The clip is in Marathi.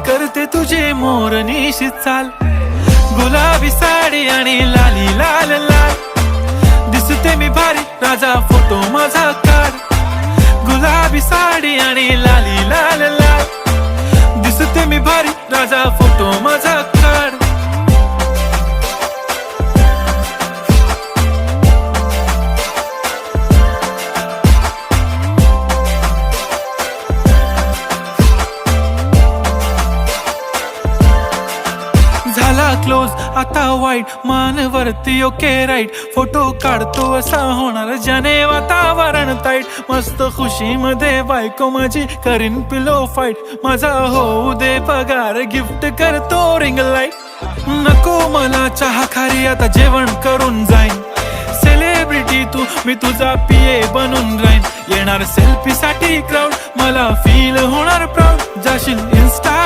करते तुझे मोरनीशी चाल, गुलाबी साडी आणि लाली लाल लाल, दिसते मी भारी राजा फोटो माझा काढ, गुलाबी साडी आणि लाली लाल लाल, दिसते मी भारी राजा फोटो माझा काढ. झाला क्लोज आता वाईट, मानवरती ओके राईट, फोटो काढतो असा होणार ज्याने वातावरण ताईट, मस्त खुशी मध्ये बायको माझी करीन पिलो फाईट, माझा होऊ दे पगार गिफ्ट करतो रिंग लाईट, नको मला चहा खारी आता जेवण करून जाईन, सेलिब्रिटी तू मी तुझा पिये बनून राहीन, येणार सेल्फी साठी क्राऊड मला फील होणार प्राऊड, जाशील इन्स्टा